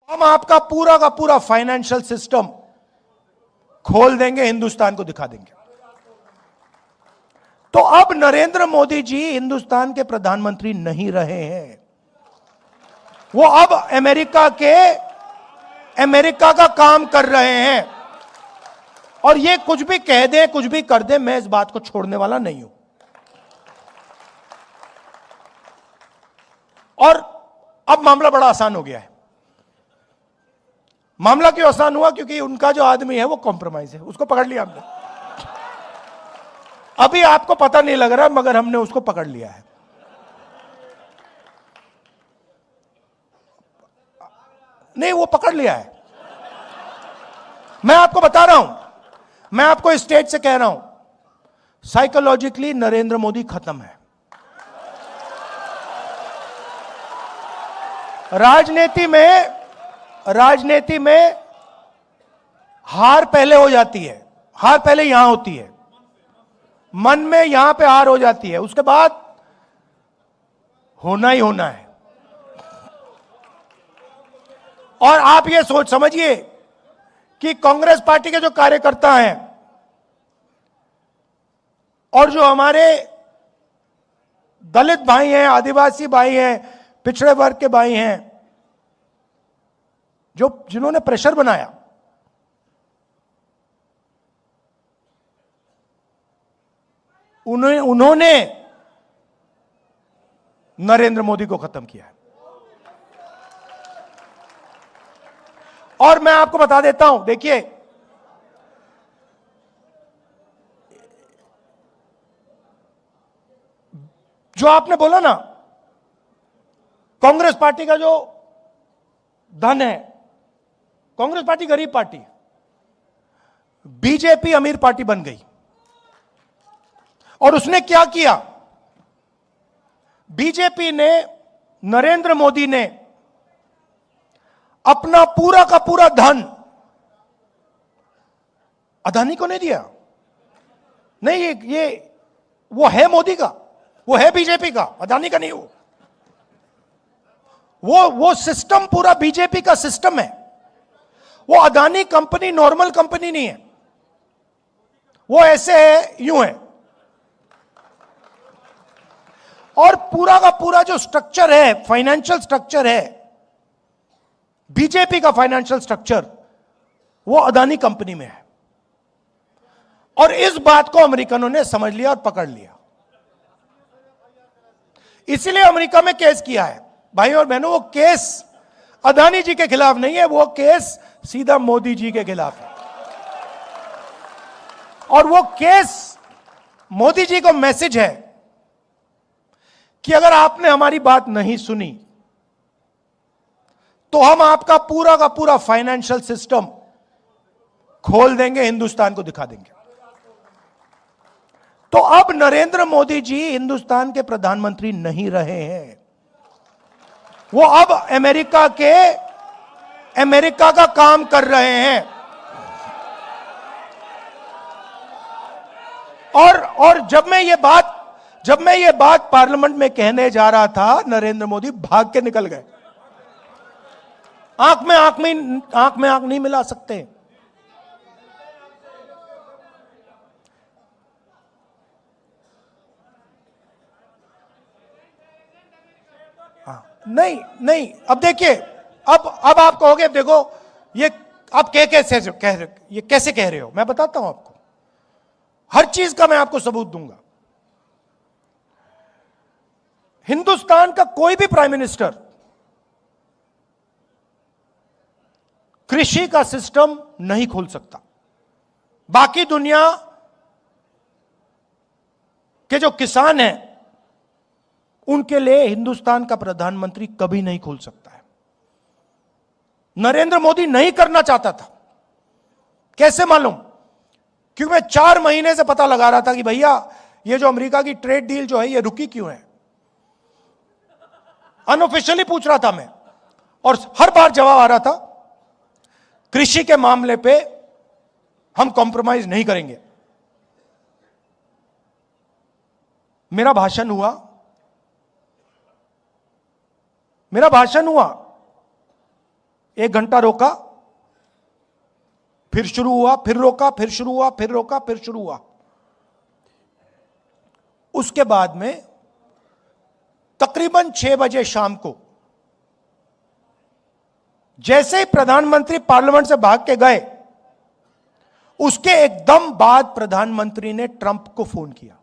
हम आपका पूरा का पूरा फाइनेंशियल सिस्टम खोल देंगे, हिंदुस्तान को दिखा देंगे। तो अब नरेंद्र मोदी जी हिंदुस्तान के प्रधानमंत्री नहीं रहे हैं, वो अब अमेरिका का काम कर रहे हैं। और ये कुछ भी कह दे, कुछ भी कर दे, मैं इस बात को छोड़ने वाला नहीं हूं। और अब मामला बड़ा आसान हो गया है। मामला क्यों आसान हुआ? क्योंकि उनका जो आदमी है वो कॉम्प्रोमाइज है, उसको पकड़ लिया हमने। अभी आपको पता नहीं लग रहा, मगर हमने उसको पकड़ लिया है। नहीं, वो पकड़ लिया है। मैं आपको बता रहा हूं, मैं आपको इस स्टेज से कह रहा हूं, साइकोलॉजिकली नरेंद्र मोदी खत्म है। राजनीति में हार पहले हो जाती है, हार पहले यहां होती है, मन में यहां पे हार हो जाती है, उसके बाद होना ही होना है। और आप ये समझिए कि कांग्रेस पार्टी के जो कार्यकर्ता हैं और जो हमारे दलित भाई हैं, आदिवासी भाई हैं, पिछड़े वर्ग के भाई हैं, जिन्होंने प्रेशर बनाया, उन्होंने नरेंद्र मोदी को खत्म किया है। और मैं आपको बता देता हूं, देखिए, जो आपने बोला ना, कांग्रेस पार्टी का जो धन है, कांग्रेस पार्टी गरीब पार्टी, बीजेपी अमीर पार्टी बन गई। और उसने क्या किया? बीजेपी ने, नरेंद्र मोदी ने अपना पूरा का पूरा धन अदानी को नहीं दिया। नहीं, ये वो है मोदी का, वो है बीजेपी का, अदानी का नहीं। वो सिस्टम पूरा बीजेपी का सिस्टम है। वो अदानी कंपनी नॉर्मल कंपनी नहीं है, वो ऐसे है, यूं है। और पूरा का पूरा जो स्ट्रक्चर है, फाइनेंशियल स्ट्रक्चर है, बीजेपी का फाइनेंशियल स्ट्रक्चर, वो अदानी कंपनी में है। और इस बात को अमेरिकनों ने समझ लिया और पकड़ लिया। इसीलिए अमेरिका में केस किया है। भाई और बहनों, वो केस अदानी जी के खिलाफ नहीं है, वो केस सीधा मोदी जी के खिलाफ है। और वो केस मोदी जी को मैसेज है कि अगर आपने हमारी बात नहीं सुनी तो हम आपका पूरा का पूरा फाइनेंशियल सिस्टम खोल देंगे, हिंदुस्तान को दिखा देंगे। तो अब नरेंद्र मोदी जी हिंदुस्तान के प्रधानमंत्री नहीं रहे हैं, वो अब अमेरिका का काम कर रहे हैं। और जब मैं ये बात पार्लियामेंट में कहने जा रहा था, नरेंद्र मोदी भाग के निकल गए। आंख में आंख नहीं मिला सकते। नहीं, अब देखिए, अब आप कहोगे, देखो ये आप कैसे कह रहे हो? मैं बताता हूं आपको, हर चीज का मैं आपको सबूत दूंगा। हिंदुस्तान का कोई भी प्राइम मिनिस्टर कृषि का सिस्टम नहीं खोल सकता। बाकी दुनिया के जो किसान हैं, उनके लिए हिंदुस्तान का प्रधानमंत्री कभी नहीं खोल सकता है। नरेंद्र मोदी नहीं करना चाहता था। कैसे मालूम? क्योंकि मैं 4 महीने से पता लगा रहा था कि भैया ये जो अमेरिका की ट्रेड डील जो है, ये रुकी क्यों है। अनऑफिशियली पूछ रहा था मैं, और हर बार जवाब आ रहा था, कृषि के मामले पे हम कॉम्प्रोमाइज नहीं करेंगे। मेरा भाषण हुआ, 1 घंटा रोका, फिर शुरू हुआ, फिर रोका, फिर शुरू हुआ, फिर रोका, फिर शुरू हुआ। उसके बाद में तकरीबन 6 बजे शाम को जैसे ही प्रधानमंत्री पार्लियामेंट से भाग के गए, उसके एकदम बाद प्रधानमंत्री ने ट्रंप को फोन किया।